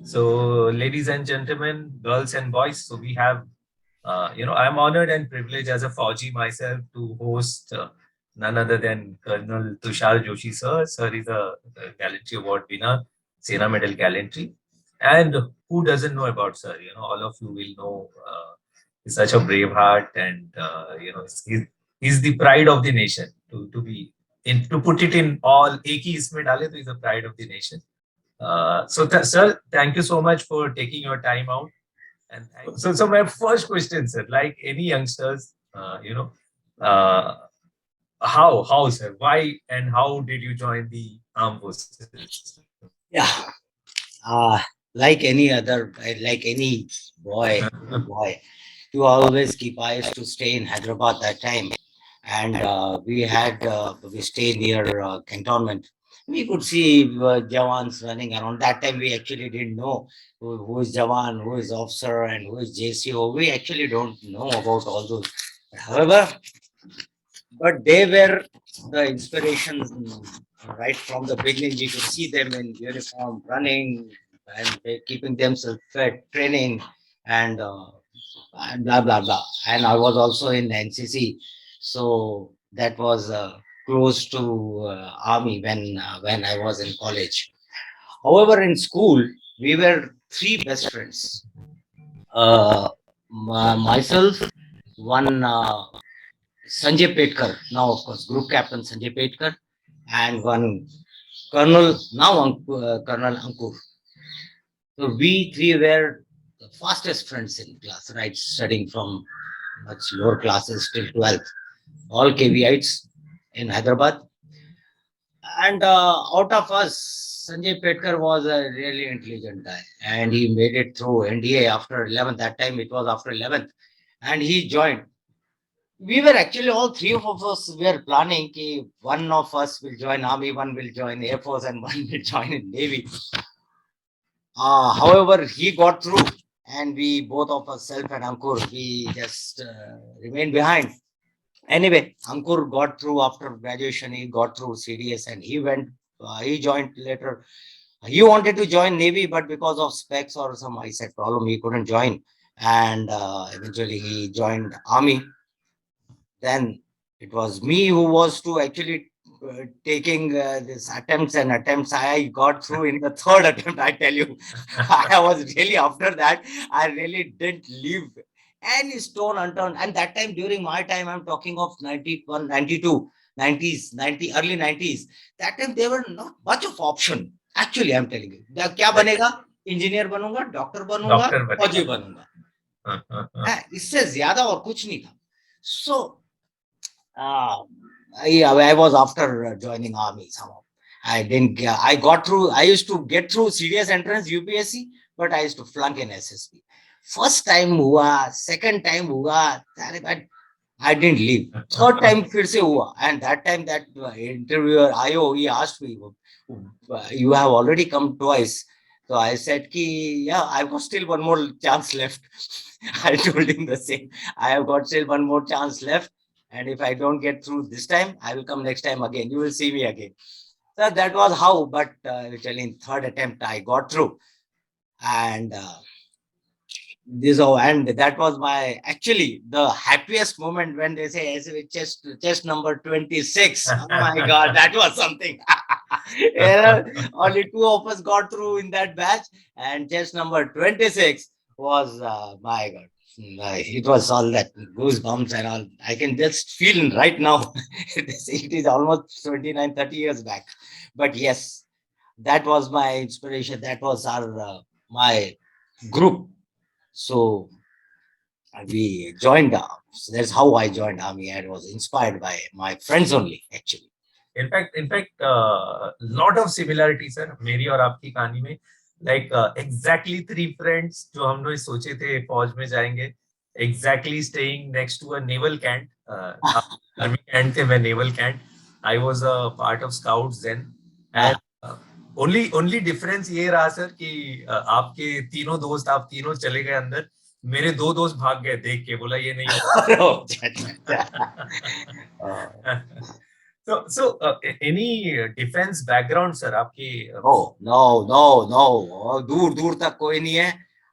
So, ladies and gentlemen, girls and boys, so we have, I'm honored and privileged as a Fauji myself to host none other than Colonel Tushar Joshi, sir. Sir is a Gallantry Award winner, Sena Medal Gallantry. And who doesn't know about Sir? All of you will know he's such a brave heart, and he's the pride of the nation. To put it in all, एक ही इसमें डाले तो he's the pride of the nation. Sir, thank you so much for taking your time out. And so my first question, sir, like any youngsters, uh, sir, why and how did you join the armed forces? Yeah, uh, like any other, like any boy, you always keep eyes to stay in Hyderabad that time. And we stayed near cantonment. We could see Jawans running around. That time we actually didn't know who is Jawan, who is officer, and who is JCO. We actually don't know about all those. However, but they were the inspiration right from the beginning. We could see them in uniform running and they keeping themselves fit, training, and and blah blah blah. And I was also in NCC, so that was close to army when I was in college. However, in school we were three best friends. Myself, one Sanjay Petkar, now of course group captain Sanjay Petkar, and one Colonel, now Colonel Ankur. So we three were the fastest friends in class, right? Studying from much lower classes till 12th, all KVItes in Hyderabad. And out of us, Sanjay Petkar was a really intelligent guy, and he made it through NDA after 11th. That time it was after 11th, and he joined. We were actually all three of us were planning ki one of us will join army, one will join air force, and one will join in navy. However, he got through, and we both of us, self and Ankur, we just remained behind. Anyway, Ankur got through after graduation. He got through CDS, and he went. He joined later. He wanted to join navy, but because of specs or some eyesight problem, he couldn't join. And eventually, he joined army. Then it was me who was to actually taking this attempts. I got through in the third attempt. I tell you, I was really after that. I really didn't leave any stone unturned. And that time, during my time, I'm talking of 91, 92, 90s, 90, early 90s. That time, there were not much of option. Actually, I'm telling you. क्या बनेगा? Engineer बनूंगा, doctor बनूंगा, Doctor फौजी बनेगा. बनूंगा. Uh. इससे ज्यादा और कुछ नहीं था. So uh, I was after joining army somehow. I didn't. I got through. I used to get through serious entrance UPSC, but I used to flunk in SSB. First time hua, second time hua. I didn't leave. Third time फिर से हुआ, and that time that interviewer IO he asked me, "You have already come twice." So I said, "Ki yeah, I've got still one more chance left." I told him the same. I have got still one more chance left. And if I don't get through this time, I will come next time again. You will see me again. So that was how, but in third attempt, I got through. And and that was my actually the happiest moment when they say chest number 26. Oh my God, that was something. Only two of us got through in that batch, and chest number 26 was my God. It was all that goosebumps and all. I can just feel right now. It is almost 29, 30 years back. But yes, that was my inspiration. That was our my group. So we joined. So that's how I joined army. I was inspired by my friends only, actually. In fact, lot of similarities sir मेरी और आपकी कहानी में. Like exactly three friends जो हम लोग सोचे थे फौज में जाएंगे, exactly staying next to a naval camp. Army camp थे, मैं naval camp. I was a part of scouts then. And Ah. only difference ये रहा सर कि आपके तीनों दोस्त, आप तीनों चले गए अंदर. मेरे दो दोस्त भाग गए देख के, बोला ये नहीं No. होगा. Uh, any defense background sir आपके नो नो नो नो, दूर दूर तक कोई नहीं है.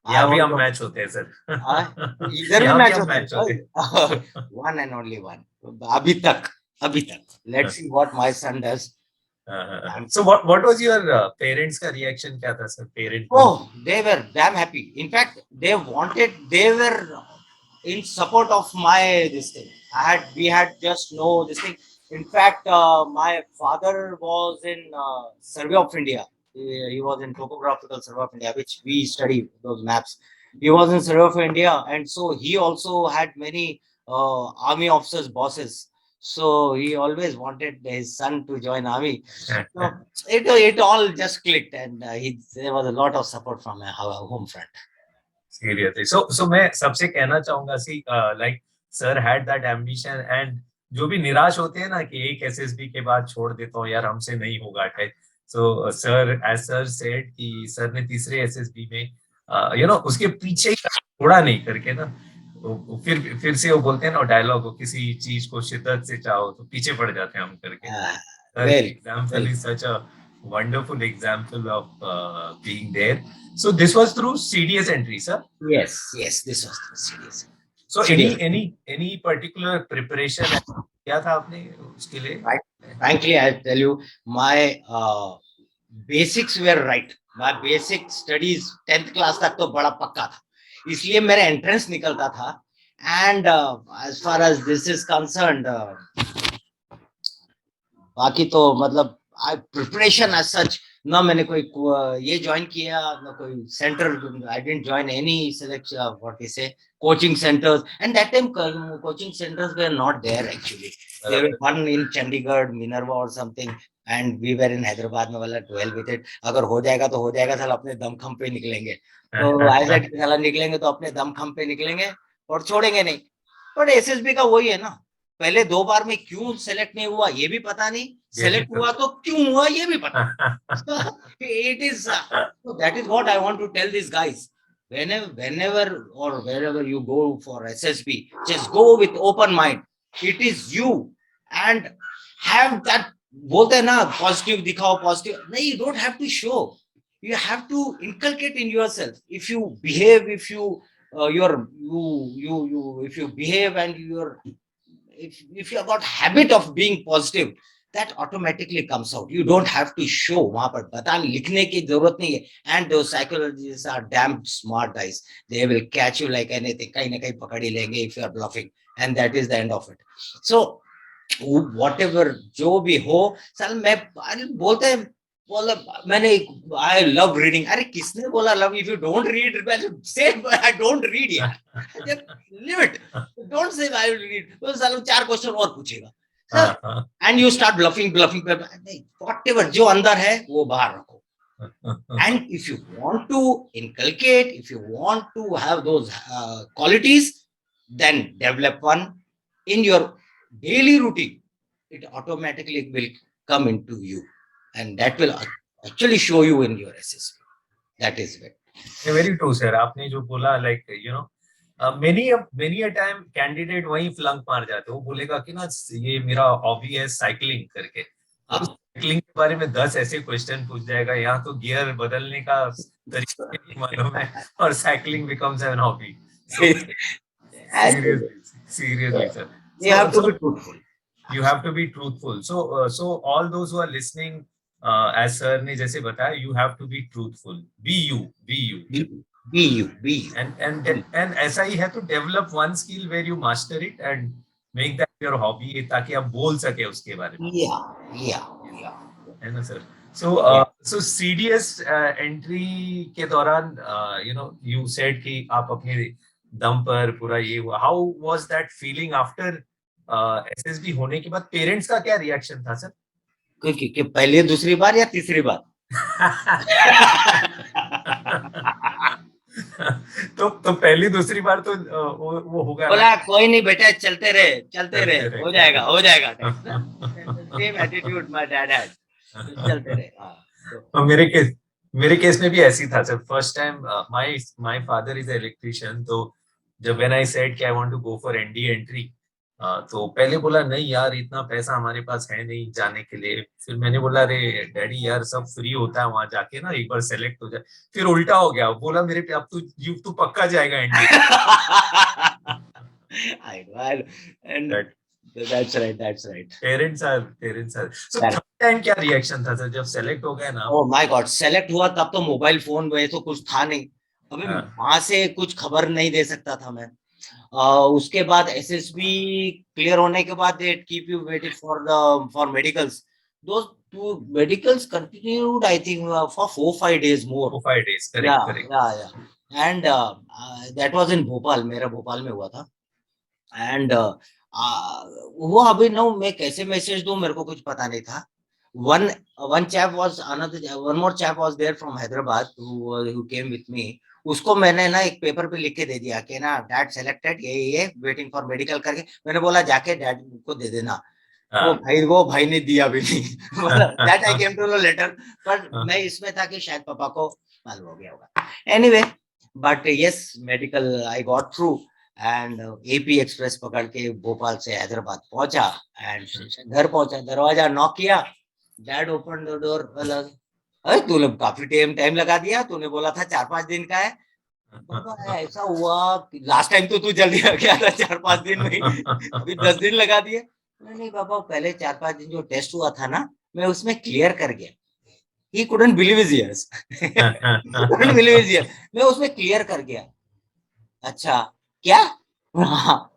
यहाँ भी हम मैच होते हैं सर इधर भी यहाँ भी मैच हम होता मैच होते है. हैं वन एंड ओनली वन. अभी तक, अभी तक. Let's see what my son does. So what was your parents का reaction क्या था sir? Parent Oh, they were damn happy. In fact, they were in support of my this thing. We had just no this thing. In fact, my father was in Survey of India. He was in topographical Survey of India, which we study those maps. He was in Survey of India, and so he also had many army officers bosses. So he always wanted his son to join army. So it all just clicked, and there was a lot of support from our home front. Seriously. So मैं सबसे कहना चाहूंगा सी like sir had that ambition and जो भी निराश होते हैं ना कि एक एसएसबी के बाद छोड़ देता हूँ यार हमसे नहीं होगा type. So sir as sir said कि सर ने तीसरे एसएसबी में उसके पीछे ही छोड़ा नहीं करके ना फिर से वो बोलते हैं ना डायलॉग को किसी चीज को शिद्दत से चाहो तो पीछे पड़ जाते हैं हम करके. Sir, Well, example well, is such a wonderful example of being there. So this was through CDS entry, sir. yes, this was serious. So Serious. any particular preparation क्या था आपने उसके लिए? Right. Frankly, I tell you, my basics were right. My basic studies 10th class तक तो बड़ा पक्का था, इसलिए मेरा entrance निकलता था. And as far as this is concerned, बाकी तो मतलब प्रिपरेशन एज सच ना मैंने कोई ये ज्वाइन किया ना कोई centre. I didn't join any selection what is से coaching centres. And that time coaching centres were not there actually. There were one in Chandigarh Minerva और something, and we were in Hyderabad में. वाला 12 विद इट, अगर हो जाएगा तो हो जाएगा, साला अपने दमखम पे निकलेंगे. तो आई सेड साला निकलेंगे तो अपने दमखम पे निकलेंगे और छोड़ेंगे नहीं. बट एसएसबी का वही है ना, पहले 2 बार में क्यों सेलेक्ट नहीं हुआ ये भी पता नहीं, सेलेक्ट हुआ तो क्यों हुआ ये भी पता. It is so that is what I want to tell these guys. Whenever or wherever you go for SSB, just go with open mind. It is you, and have that. बोलते हैं ना पॉजिटिव दिखाओ, positive नहीं. You don't have to show. You have to inculcate in yourself. If you behave, if you if you behave and if you have got habit of being positive, that automatically comes out. You don't have to show. वहां पर बताने लिखने की जरूरत नहीं है. And those psychologists are damn smart guys. They will catch you like anything. कहीं ना कहीं पकड़ ही लेंगे if you are bluffing, and that is the end of it. So whatever जो भी हो, साल मैं बोलते हैं बोला मैंने I love reading. अरे किसने बोला love? If you don't read, say I don't read यार. Leave it. Don't say I will read. तो साल 4 क्वेश्चन और पूछेगा. And you start bluffing. Whatever जो अंदर है वो बाहर रखो. And if you want to inculcate, if you want to have those qualities, then develop one in your daily routine. It automatically will come into you, and that will actually show you in your SSB. That is it. Very true, sir. आपने जो बोला like many a time candidate वही flunk मार जाते. वो बोलेगा कि ना ये मेरा हॉबी है साइकिलिंग करके. साइकिलिंग के बारे में 10 ऐसे क्वेश्चन पूछ जाएगा. यहाँ तो गियर बदलने का तरीका नहीं मालूम है और cycling becomes an hobby. Seriously, sir. You have to be truthful. You have to be truthful. So all those who are listening, as sir ने जैसे बताया, you have to be truthful. Be you. Be you. And ऐसा ही है तो develop one skill where you master it and make that your hobby ताकि आप बोल सके उसके बारे में. Yeah. है ना sir? So CDS entry के दौरान you said कि आप अपने दम पर पूरा ये हुआ. How was that feeling after SSB होने के बाद? पेरेंट्स का क्या रिएक्शन था सर? कि पहले दूसरी बार या तीसरी बार? तो पहली दूसरी बार तो वो होगा. बोला कोई नहीं बेटा चलते रहे हो जाएगा. Same attitude my dad had. चलते रहे. तो मेरे केस में भी ऐसी था sir. First time my father is an electrician. तो जब when I said कि I want to go for ND entry, तो पहले बोला नहीं यार इतना पैसा हमारे पास है नहीं जाने के लिए। फिर मैंने बोला अरे डैडी यार सब फ्री होता है वहां जाके ना, एक बार सेलेक्ट हो जाए। फिर उल्टा हो गया, बोला मेरे पे अब तू पक्का जाएगा NDA. I know, I know. And that's right, that's right. Parents are so Correct. Third time क्या रिएक्शन था सर जब सेलेक्ट हो गए ना? Oh my God, सेलेक्ट हुआ तब तो मोबाइल फोन वही तो कुछ था नहीं। अभी हाँ, वहां से कुछ खबर नहीं दे सकता था मैं। उसके बाद एसएसबी क्लियर होने के बाद they keep you waited for medicals. those two medicals continued I think for 4-5 days more. 4-5 days, correct Yeah, correct. yeah, yeah. And that was in Bhopal, मेरा भोपाल में हुआ था। एंड वो अभी ना मैं कैसे मैसेज दूं मेरे को कुछ पता नहीं था। One one chap was another one more chap was there from Hyderabad who came with me. उसको मैंने ना एक पेपर पे लिख के दे दिया कि ना डैड सेलेक्टेड ये वेटिंग फॉर मेडिकल करके। मैंने बोला जाके डैड को दे देना। हाँ। वो भाई ने दिया भी नहीं। मतलब that I came to know later. पर मैं इसमें था कि शायद पापा को मालूम हो गया होगा। Anyway but yes medical I got through and AP express पकड़ के भोपाल से हैदराबाद पहुंचा एंड घर पहुंचा दरवाजा नॉक किया। Dad open the door. बोला अरे तूने काफी टाइम लगा दिया तूने बोला था 4-5 दिन का है। बाबा ऐसा हुआ लास्ट टाइम तो तू जल्दी आ गया था 4-5 दिन में ही, अभी 10 दिन लगा दिए। नहीं बाबा पहले 4-5 दिन जो टेस्ट हुआ था ना मैं उसमें क्लियर कर गया। He couldn't believe his years. Couldn't believe his years. मैं उसमें क्लियर कर गया। अच्छा क्या? हाँ।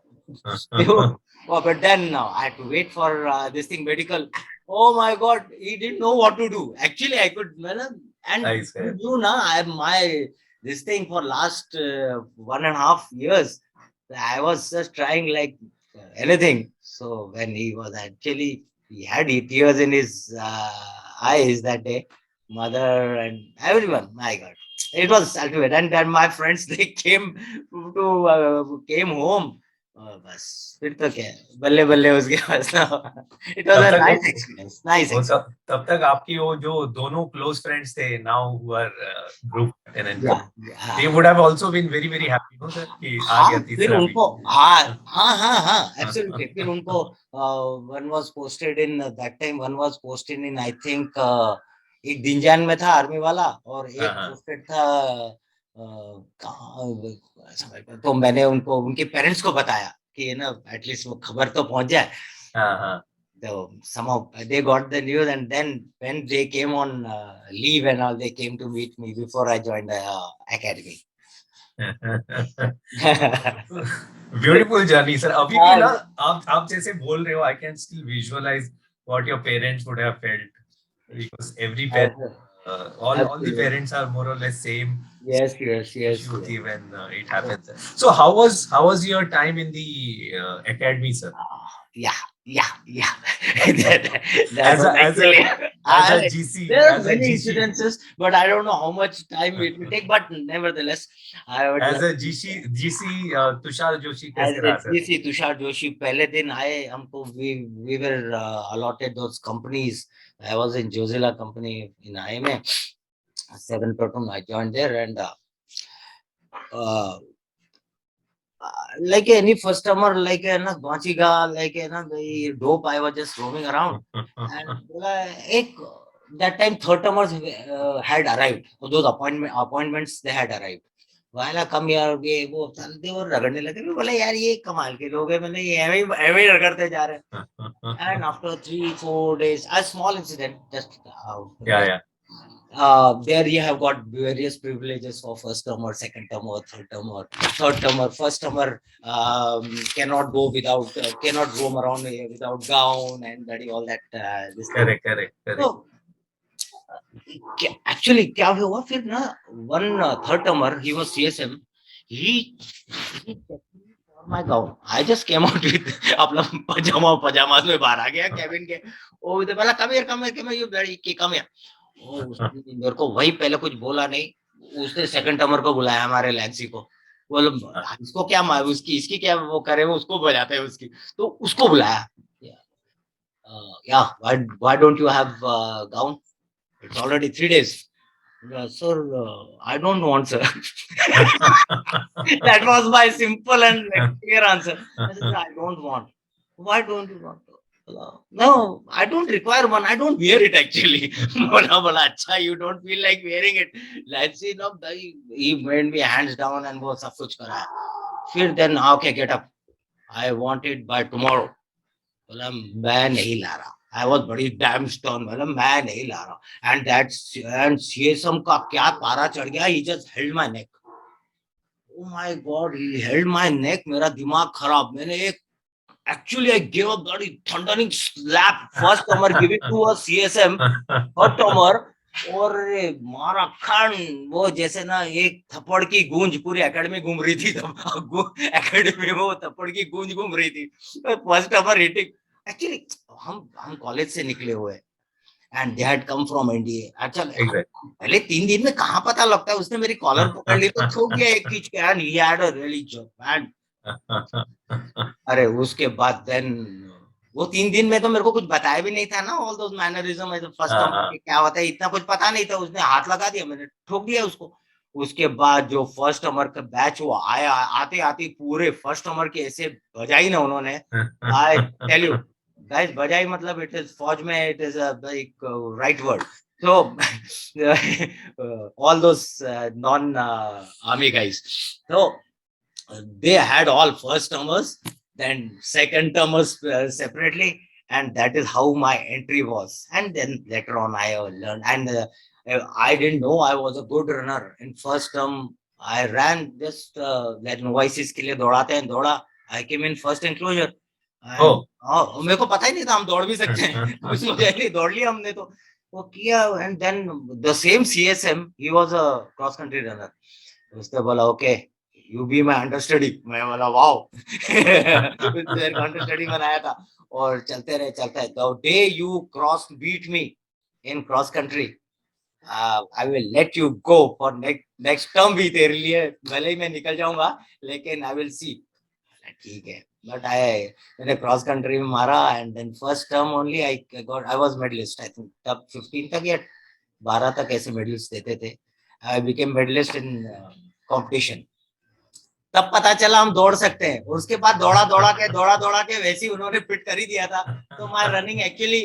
But then I had to wait for this thing medical. Oh my God, he didn't know what to do. Actually, I could, and Nice, man. you know, my this thing for last 1.5 years, I was just trying like anything. So when he was actually, he had tears in his eyes that day, mother and everyone. My God, it was ultimate. And then my friends they came home. बस फिर तो क्या है बल्ले बल्ले उसके पास ना। It was तब अ तक नाइस एक्सपीरियंस नाइस वो एक्सपीरियंस। तब तक आपकी वो जो दोनों क्लोज फ्रेंड्स थे नाउ हु आर ग्रुप या captain, they would have also been very very happy, no sir, कि आ हाँ गया फिर तीसरा भी। उनको हाँ हाँ हाँ हाँ एब्सोल्युटली फिर उनको one was posted in that time one was posted in I think एक दिनजान में था आर्मी वाला और हाँ एक हाँ पोस्टेड था कहाँ तो मैंने उनको उनके पेरेंट्स को बताया कि ना एटलीस्ट वो खबर तो पहुंच जाए। हाँ हाँ। So somehow they got the news, and then when they came on leave and all, they came to meet me before I joined the academy. Beautiful journey sir. अभी भी ना आप जैसे बोल रहे हो I can still visualise what your parents would have felt because every parent all the parents are more or less same. Yes, yes, yes, Issue yes. when it happens. So how was your time in the academy, sir? Yeah. That As was a as a actually. as a GC, There are as a many GC, incidences, but I don't know how much time it will take. But nevertheless, I would as like a to GC Tushar Joshi as कैसे a रहा sir? GC Tushar Joshi पहले दिन आए हमको we were allotted those companies. I was in Jozilla company in IMA 7 platoon. I joined there and uh, like any customer like na Gwanchiga like na the dope I was just roaming around and ek, that time third termers had arrived. Those appointments they had arrived. वाला कम यार ये वो चलते और रगड़ने लगे मैं बोला यार ये कमाल के लोग हैं मैंने ये एवं ही रगड़ते जा रहे हैं and after 3-4 days a small incident just Yeah. there you have got various privileges for first termer, second termer, third termer. Third termer, first termer cannot go without, cannot roam around without gown and all that. This thing. Correct. So actually, क्या हुआ फिर ना one third termer, he was CSM. He for my gown. I just came out with अपना pajamas में बाहर आ गया cabin के. Oh, they बोला come here, you very come here. मेरे को वही पहले कुछ बोला नहीं उसने सेकंड टर्मर को बुलाया हमारे लैंसी को बोलो इसको क्या उसकी इसकी क्या वो करे वो उसको बजाते हैं उसकी तो उसको बुलाया yeah why don't you have gown it's already 3 days sir I don't want sir. That was my simple and clear answer. I said, I don't want. Why don't you want to? No, I don't require one. I don't wear it actually. बोला बोला अच्छा, you don't feel like wearing it. Let's see, no, he made me hands down and वो सब कुछ कराया. फिर then okay, get up. I want it by tomorrow. बोला मैं नहीं ला रहा. I was बड़ी damn stern. बोला मैं नहीं ला रहा. And CSM का क्या पारा चढ़ गया. He just held my neck. Oh my God, he held my neck. मेरा दिमाग खराब. मैंने एक actually I gave a bloody thundering slap. First Tomar give it to a CSM. First Tomar और मारा खन वो जैसे ना एक थप्पड़ की गूंज पूरी एकेडमी घूम रही थी. तब एकेडमी में वो थप्पड़ की गूंज घूम रही थी. फर्स्ट टमर हिटिंग. एक्चुअली हम कॉलेज से निकले हुए and they had come from NDA. अच्छा Exactly. पहले 3 दिन में कहाँ पता लगता है. उसने मेरी कॉलर पकड़ ली तो ठोक दिया एक खींच के. And he had a really job. अरे उसके बाद देन वो 3 दिन में तो मेरे को कुछ बताया भी नहीं था ना. All those mannerism first term के क्या होता है इतना कुछ पता नहीं था. उसने हाथ लगा दिया, मैंने ठोक दिया उसको. उसके बाद जो फर्स्ट अमर का बैच हुआ आया, आते आते पूरे फर्स्ट अमर के ऐसे बजाई ना उन्होंने. आई टेल यू गाइस, बजाई मतलब इट इज फौज में इट इज एक right word. so all those non army guys, so they had all first termers, then second termers separately, and that is how my entry was. And then later on, I learned, and I didn't know I was a good runner. In first term, I ran just that noises के लिए दौड़ाते हैं दौड़ा. I came in first enclosure. Oh. मेरे को पता ही नहीं था हम दौड़ भी सकते हैं. कुछ मुझे नहीं, दौड़ लिया हमने तो वो किया. And then the same CSM, he was a cross country runner. उसने बोला okay you be my understudy. मैं बोला वाओ. अंडरस्टडी बनाया था और चलते रहे चलते रहे. The day you cross beat me in cross country, I will let you go for next term भी. तेरे लिए भले ही मैं निकल जाऊंगा लेकिन आई विल सी. ठीक है. बट मैंने क्रॉस कंट्री में मारा and then first term only I was medallist. I think तब 15 तक या 12 तक ऐसे मेडल्स देते थे. I became medallist in competition. तब पता चला हम दौड़ सकते हैं. उसके बाद दौड़ा दौड़ा के वैसे ही उन्होंने फिट कर ही दिया था. तो माय रनिंग एक्चुअली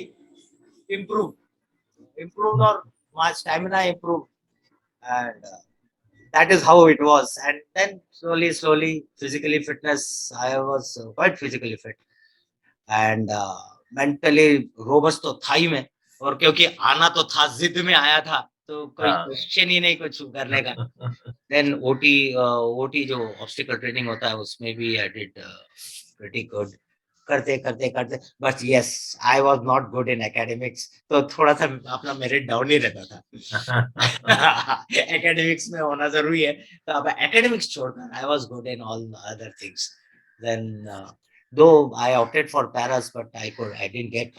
इम्प्रूव और my stamina improve. And that is how it was. And then slowly physically fitness, I was quite physically fit and mentally robust तो था ही मैं. और क्योंकि आना तो था, जिद में आया था तो कोई क्वेश्चन ही नहीं कुछ करने का. देन ओटी जो ऑब्स्टिकल ट्रेनिंग होता है उसमें भी आई डिड प्रीटी गुड. करते करते करते बस yes I was not good in academics. तो थोड़ा सा अपना मेरिट डाउन ही रहता था. एकेडमिक्स में होना जरूरी है. तो अब एकेडमिक्स छोड़कर I was good in all other things. Then though I opted for paras but I didn't get.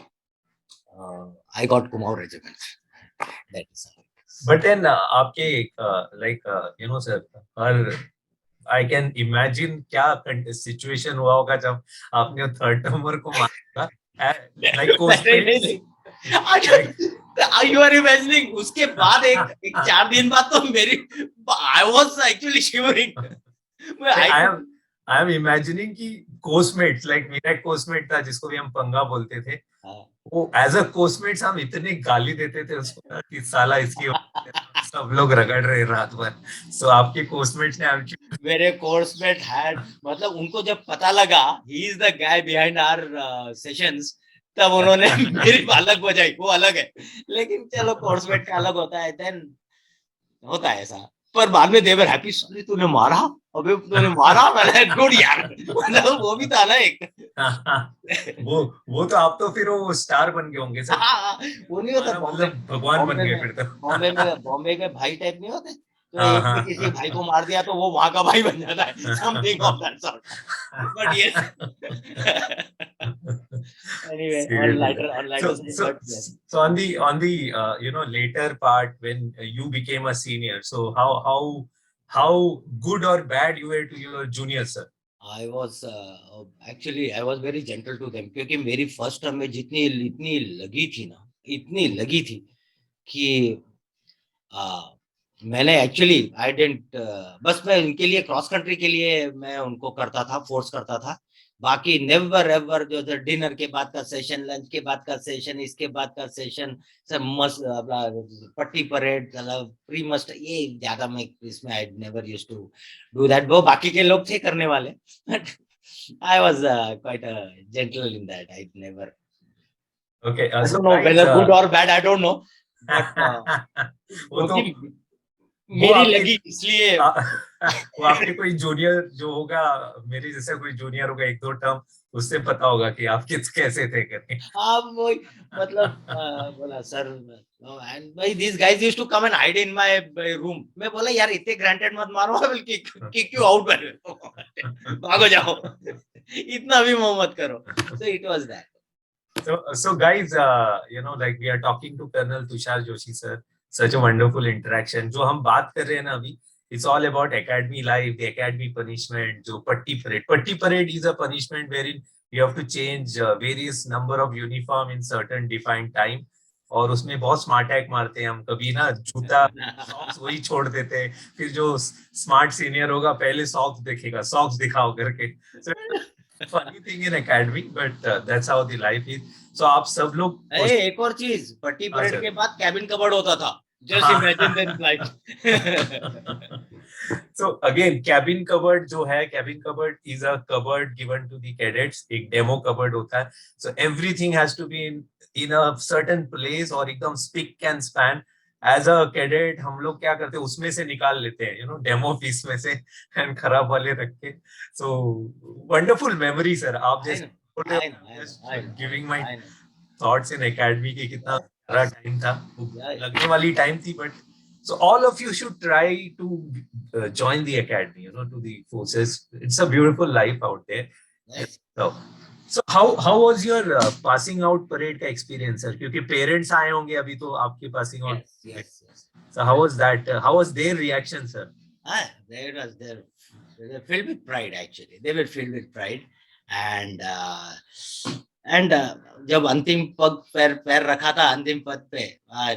I got Kumaon regiment. That is But then आपके like you know sir, हर I can imagine क्या situation हुआ होगा जब आपने third number को मारा. Like Postmates. You are imagining. उसके बाद एक 4 दिन बाद तो मेरी I was actually shivering. I am imagining कि Postmates, like मेरा एक Postmate था जिसको भी हम पंगा बोलते थे. वो एज अ Postmates हम इतने गाली देते थे उसको कि साला इसकी सब लोग रगड़ रहे रात भर. सो आपके Postmates ने मेरे कोर्समेट हैड मतलब उनको जब पता लगा he is the guy behind our sessions, तब उन्होंने मेरी अलग बजाई. वो अलग है लेकिन चलो कोर्समेट का अलग होता है. देन होता है ऐसा. पर बाद में देवर हैप्पी. सॉरी तूने मारा. अबे तूने मारा. मैंने गुड यार. मतलब वो भी था ना एक. वो तो आप तो फिर वो स्टार बन गए होंगे सर. वो नहीं होता मतलब भगवान बन गए फिर तो. बॉम्बे के भाई टाइप नहीं होते. तो एक भी किसी भाई को मार दिया तो वो वहां का भाई बन जाता है. Something of that sort. But yes. Anyway, on lighter side, but yes. So on the you know later part when you became a senior, so how good or bad you were to your juniors, sir? I was actually I was very gentle to them क्योंकि मेरी first term में जितनी इतनी लगी थी ना, इतनी लगी थी कि मैंने एक्चुअली आई डेंट बस मैं उनके लिए क्रॉस कंट्री के लिए मैं उनको करता था, फोर्स करता था. बाकी नेवर एवर जो डिनर के बाद का सेशन, लंच के बाद का सेशन, इसके बाद का सेशन, सब मस्त पट्टी परेड, प्री मस्ट, ये ज्यादा मैं इसमें I never used to do that. वो बाकी के लोग थे करने वाले, but I was quite gentle in that. I never, Okay, I so don't know guys, whether good or bad, I don't know, but वो तो वो मेरी आपके लगी इसलिए। वो आपके कोई जूनियर जो होगा, मेरे जैसा कोई जूनियर होगा 1-2 टर्म, उससे पता होगा कि आप किस कैसे थे करके। आप वही मतलब बोला सर, एंड भाई this guys used to come and hide in my room. मैं बोला यार इतने ग्रांटेड मत मारो, I will kick you out, भागो जाओ, इतना भी मोह मत करो। So it was that. So guys, like we are talking to Colonel Tushar Joshi sir, such a wonderful interaction. जो हम बात कर रहे हैं ना अभी, it's all about academy life, the academy punishment, जो पट्टी परेड. पट्टी parade is a punishment wherein you have to change various number of uniform in certain defined time. और उसमें बहुत स्मार्ट टैग मारते हैं हम, कभी ना जूता सॉक्स वही छोड़ देते हैं, फिर जो स्मार्ट सीनियर होगा पहले सॉक्स देखेगा, सॉक्स दिखाओ करके. Funny thing in academy, but that's how the life is. So आप सब लोग एक और चीज, पट्टी परेड के बाद कैबिन कबर्ड होता था, just imagine that life. So again, cabin cupboard जो है, cabin cupboard is a cupboard given to the cadets. एक demo cupboard होता है. So everything has to be in a certain place और एकदम spick and span. As a cadet हम लोग क्या करते हैं, उसमें से निकाल लेते हैं, डेमो पीस में से, एंड खराब वाले रख के. So wonderful memory sir. आप जैसे बोल रहे हो, just giving my thoughts in academy की कितना सारा टाइम था, लगने वाली टाइम थी, but so all of you should try to join the academy, to the forces. It's a beautiful life out there. Yes. So how was your passing out parade का experience, sir? क्योंकि parents आए होंगे अभी तो आपके passing out. Yes. So how was that? How was their reaction, sir? They were filled with pride, actually. They were filled with pride. And जब अंतिम पग पैर रखा था अंतिम पद पे,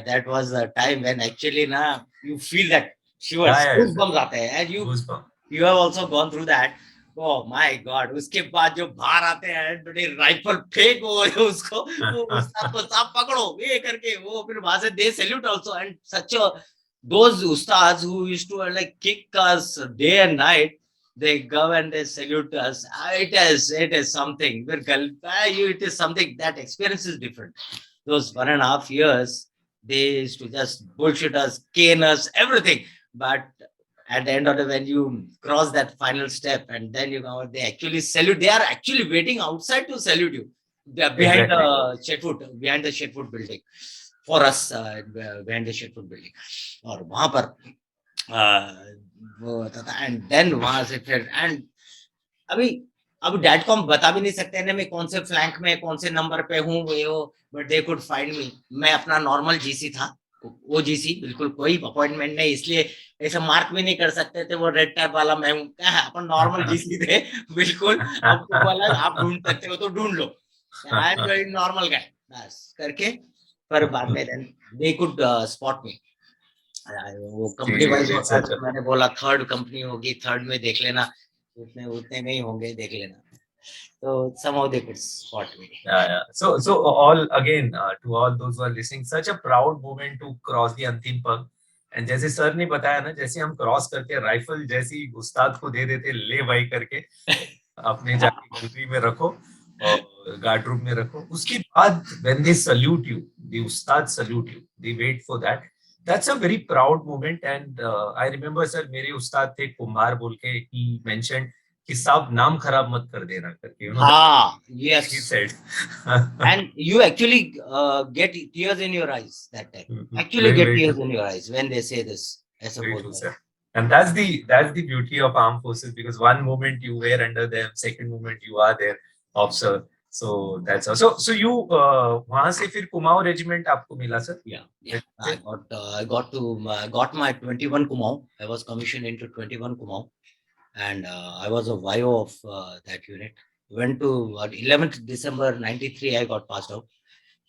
that was the time when actually ना you feel that shivers, goosebumps आते हैं, and you have also gone through that. Oh my God! उसके बाद जो बाहर आते हैं, राइफल फेंको उसको, उस्ताद को साफ पकड़ो ये करके, वो फिर वहां से they salute also, and such a those ustads who used to like kick us day and night, they go and they salute us. It is something. It is something. That experience is different. Those 1.5 years, they used to just bullshit us, cane us, everything. But at the end of the when you cross that final step, and then they actually salute. They are actually waiting outside to salute you. They are behind the Shetwood building. For us, behind the Shetwood building. और वहां पर वो होता था, and then वहां से फिर, and अभी डैड को हम बता भी नहीं सकते ना मैं कौन से फ्लैंक में कौन से नंबर पे हूँ, but they could find me. मैं अपना नॉर्मल जीसी था, वो जीसी, बिल्कुल कोई अपॉइंटमेंट नहीं, इसलिए ऐसा मार्क भी नहीं कर सकते थे वो रेड टैब वाला मैं हूँ, क्या है अपन नॉर्मल जीसी थे बिल्कुल. आपको बोला आप ढूंढ सकते हो तो ढूंढ लो, I am very normal guy, बस करके. पर बाद में then they could spot me. वो कंपनी वाइज होता है, मैंने बोला थर्ड कंपनी होगी, थर्ड में देख लेना, उतने में ही होंगे, देख लेना. So somehow they could spot me. Yeah. So all again, to all those who are listening, such a proud moment to cross the अंतिम पग. एंड जैसे सर ने बताया ना, जैसे हम क्रॉस करके राइफल जैसी उस्ताद को दे देते, ले भाई करके अपने जाके गैलरी में रखो और गार्ड रूम में रखो. उसके बाद when they salute you, the Ustad salute you, they wait for that. That's a very proud moment. And I remember sir, मेरे उस्ताद थे कुम्हार बोल के, he mentioned कि साहब नाम खराब मत कर देना करके. हाँ, yes. He said. And you actually get tears in your eyes that time. Actually get tears in your eyes when they say this. Very true, sir. And that's the beauty of armed forces, because one moment you were under them, second moment you are their officer. So that's all. So you वहां से फिर Kumaon regiment आपको मिला sir? Yeah. I got my 21 Kumaon. I was commissioned into 21 Kumaon, and I was a YO of that unit. Went to 11th December 93. I got passed out.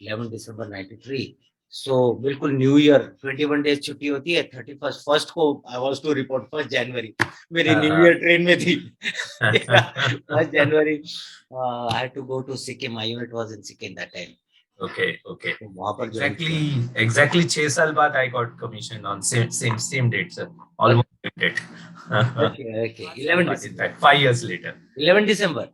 11th December 93. सो बिल्कुल new year 21 days छुट्टी होती है, 31st first को I was to report, 1 जनवरी मेरी new year train में थी। 1 जनवरी I had to go to Sikkim, my unit was in Sikkim that time. Okay okay तो वहां पर ज्वाइन एग्जैक्टली किया। एग्जैक्टली 6 साल बाद I got commission on same date sir almost date okay okay 11 in December, fact 5 years later 11 December.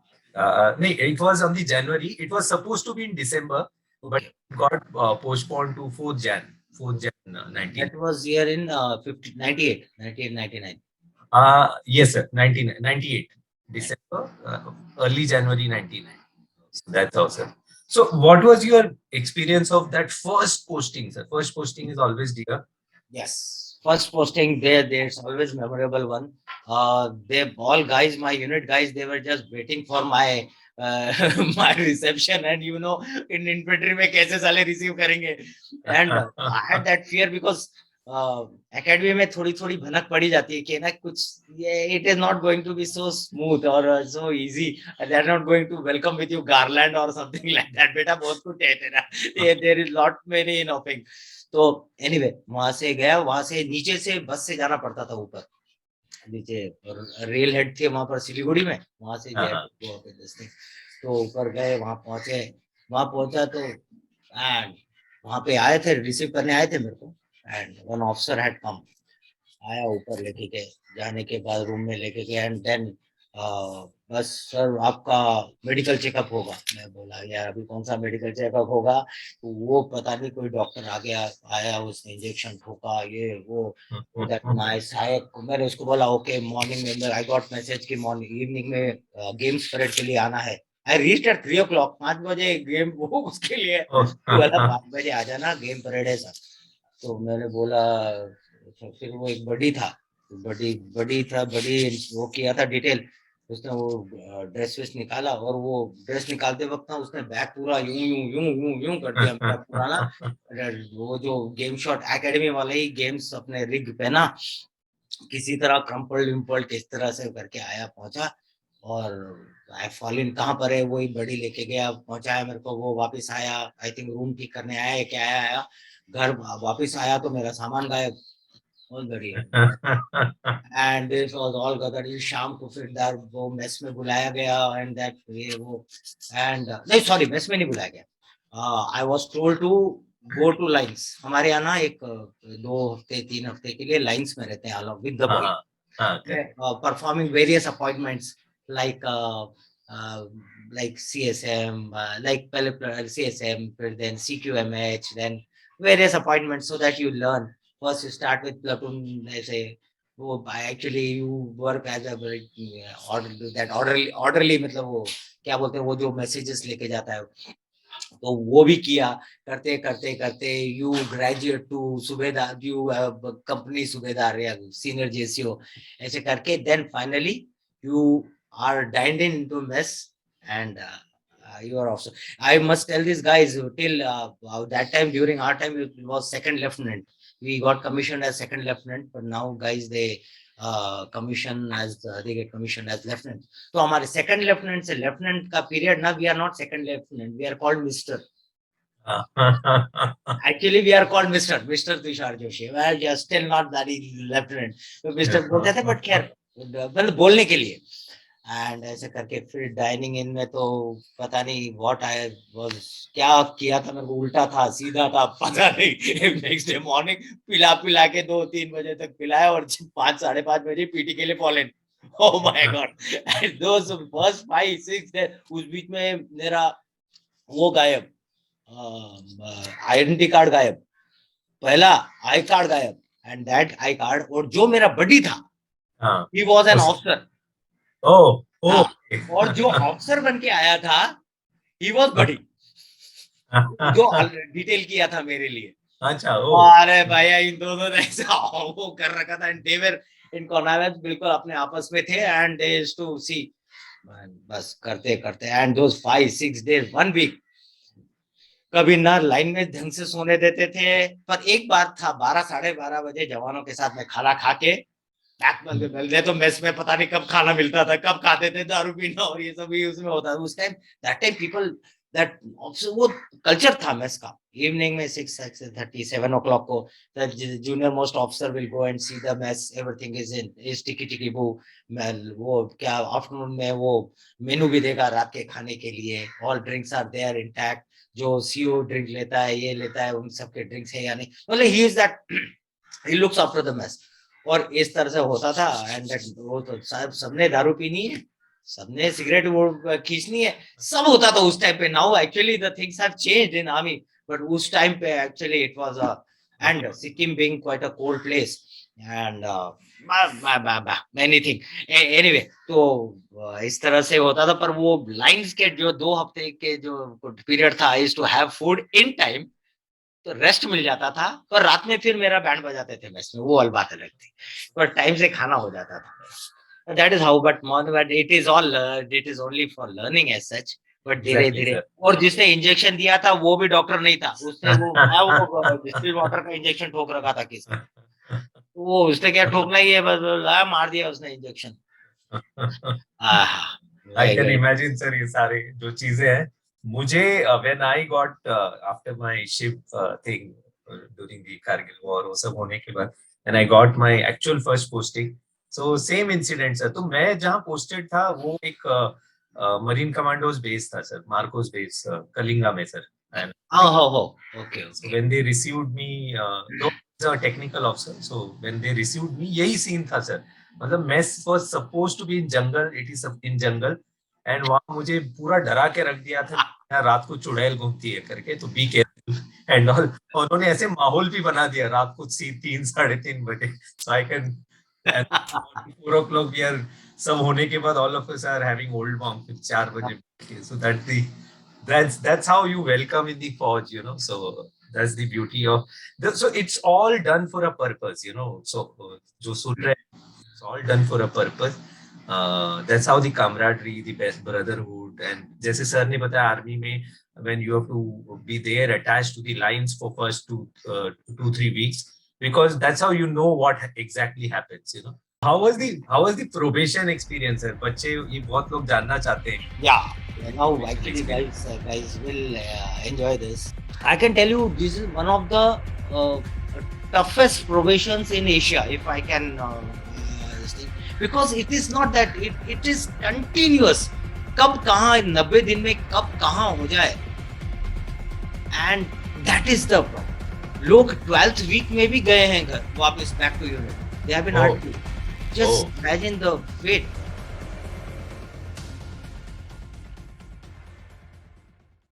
no, it was on the January. It was supposed to be in December, but okay, it got postponed to 4th Jan, 4th Jan 19. That was year in 50 98 1999। Yes, sir, 1998, December, early January 99. So that's how, sir. So, what was your experience of that first posting, sir? First posting is always dear. Yes, first posting there, there's always memorable one. They all guys, my unit guys, they were just waiting for my my reception, and you know, in infantry में कैसे साले receive करेंगे, and I had that fear because academy में थोड़ी थोड़ी भनक पड़ी जाती है कि ना कुछ ये it is not going to be so smooth or so easy. They are not going to welcome with you garland or something like that. बेटा बहुत कुछ है तेरा, there is lot many in offing. तो एनीवे वहां से गया, वहां से नीचे से बस से जाना पड़ता था ऊपर, नीचे रेल हेड थे वहां पर सिलीगुड़ी में, वहां से तो ऊपर गए, वहां पहुंचे, वहां पहुंचा तो एंड वहां पे आए थे, रिसीव करने आए थे मेरे को, and one officer had come, आया ऊपर लेके गए, जाने के बाद रूम में लेके गए, एंड देन बस सर आपका मेडिकल चेकअप होगा। मैं बोला यार अभी कौन सा मेडिकल चेकअप होगा, तो वो पता नहीं कोई डॉक्टर आ गया, आया उसने इंजेक्शन ठोका ये वो, तो दैट नाइस। मैंने उसको बोला ओके मॉर्निंग में आई गॉट मैसेज कि मॉर्निंग इवनिंग में गेम्स परेड के लिए आना है। आई रीच एट 3 o'clock, 5 बजे गेम वो उसके लिए बोला 5 बजे आ जाना, गेम परेड है सर। तो मैंने बोला, तो फिर वो एक बड़ी था, बड़ी बड़ी था, बड़ी वो किया था डिटेल, उसने वो ड्रेस वेस निकाला, और वो ड्रेस निकालते वक्त ना उसने बैग पूरा यूं यूं यूं यूं यूं कर दिया मेरा पुराना, वो जो गेम शॉट एकेडमी वाले ही गेम्स अपने रिग पहना, किसी तरह क्रम्पल विम्पल किस तरह से करके आया पहुंचा, और आई फॉल इन कहाँ पर है, वही बड़ी लेके गया, पहुंचाया मेरे को, वो वापस आया, आई थिंक रूम ठीक करने आया है क्या आया आया, घर वापस आया तो मेरा सामान गायब, बहुत बढ़िया। एंड दिस वाज ऑल गदर, शाम को फिर दर वो मेस में बुलाया गया, एंड दैट ये वो, एंड नहीं सॉरी मेस में नहीं बुलाया गया, I was told to go to lines, हमारे यहाँ ना एक 2 हफ्ते 3 हफ्ते के लिए लाइंस में रहते हैं along with the boy, performing various appointments like CSM, like CSM, then CQMH, then various appointments, so that you learn. First, you start with platoon. They say, oh, actually you work as a order, that orderly मतलब वो क्या बोलते हैं, वो जो messages लेके जाता है, तो वो भी किया, करते करते करते you graduate to subedar, you company subedar या सीनियर जेसीओ, ऐसे करके then finally you are dined in to mess, and you are also, I must tell these guys till that time, during our time it was second lieutenant, we got commissioned as second lieutenant, but now guys they commission as they get commissioned as lieutenant. तो हमारे second lieutenant से lieutenant का period ना, we are not second lieutenant, we are called mister, actually we are called mister Tushar Joshi, we are just still not that lieutenant, तो mister बोलते थे, but खैर मतलब बोलने के लिए, एंड ऐसे करके फिर डाइनिंग इन में तो पता नहीं व्हाट आई वाज, क्या किया था मेरे को, उल्टा था सीधा था पता नहीं। नेक्स्ट डे मॉर्निंग पिला पिला के 2-3 बजे तक पिलाया, और 5-5:30 बजे पीटी के लिए fallen. Oh my God, and those first 5-6 day, उस बीच में मेरा वो गायब, आइडेंटिटी कार्ड गायब, पहला आई कार्ड गायब, एंड दैट आई कार्ड, और जो मेरा बडी था ही वाज एन ऑफिसर, और जो ऑफिसर बन के आया था ही वाज बडी, जो डिटेल किया था मेरे लिए। अच्छा, अरे भैया इन दोनों ने ऐसा वो कर रखा था, and they were in conveyance, बिल्कुल अपने आपस में थे, एंड दे यूज्ड टू सी, बस करते करते, एंड दोस 5-6 डेज 1 वीक, कभी ना लाइन में ढंग से सोने देते थे, पर एक बार था 12-12:30 बजे जवानों के साथ में खाना खा के तो मेस में पता नहीं कब खाना मिलता था, कब खाते थे, दारू पीना और ये सब भी उसमें होता था उस time, that time people that वो कल्चर था मेस का. इवनिंग में 6:30 7 o'clock को the junior most officer will go and see the mess, everything is tiki boo. वो क्या आफ्टरनून में वो मेनू भी देगा रात के खाने के लिए. All drinks are there intact. जो सीओ ड्रिंक लेता है, ये लेता है, उन सबके ड्रिंक्स है या नहीं, मतलब he is that, he looks after the mess. और इस तरह से होता था. एंड वो तो साहब सबने दारू पीनी है, सबने सिगरेट वो खींचनी है, सब होता था उस टाइम पे. Now actually the things have changed in army, but उस टाइम पे actually it was a, and Sikkim being quite a cold place and anything anyway. तो इस तरह से होता था. पर वो लाइंस के जो 2 हफ्ते के जो पीरियड था, I used to have food in time, तो रेस्ट मिल जाता था. पर रात में फिर मेरा बैंड बजाते थे मेस में, वो अलग बात अलग थी, पर टाइम से खाना हो जाता था. That is how. But it is all, it is only for learning as such. But धीरे Exactly, धीरे. sir. और जिसने इंजेक्शन दिया था वो भी डॉक्टर नहीं था, उसने वो डिस्टिल वाटर का इंजेक्शन ठोक रखा था किसने. वो उसने क्या ठोकना ही है, बस मार दिया उसने injection. I can imagine, sir, ये सारे जो चीजें हैं. मुझे when I got after my ship thing during the Kargil war, वो सब होने के बाद, and I got my actual first posting, so same incident, sir. तो मैं जहाँ posted था वो एक मरीन कमांडोज बेस था, सर, मार्कोस बेस, कलिंगा में, sir. And okay. so when they received me, no, as a technical officer, so when they received me, यही scene था, सर. मतलब mess was supposed to be in jungle, it is in jungle, and वहाँ मुझे पूरा डरा के रख दिया था, यहाँ रात को चुड़ैल घूमती है करके, तो बी केयरफुल एंड ऑल. उन्होंने ऐसे माहौल भी बना दिया रात को 3 3:30 बजे. सो I can 4 o'clock we are, सब होने के बाद all of us are having old monk 4 बजे. So that's how you welcome in the forge, you know. So that's the beauty of so it's all done for a purpose, you know. So जो सुन रहे हैं, it's all done for a purpose. That's how the camaraderie, the best brotherhood, and जैसे sir ने बताया army में when you have to be there attached to the lines for first 2 3 weeks, because that's how you know what exactly happens, you know. How was the probation experience, sir? बच्चे ये बहुत लोग जानना चाहते हैं. Yeah, now actually guys will enjoy this. I can tell you this is one of the toughest probations in Asia, if I can this thing. Because it is not that it is continuous. कब कहाँ 90 दिन में कब कहाँ हो जाए, and that is the problem. लोग 12th week में भी गए हैं घर वापस back to unit. They have been hurt. Just imagine the fate.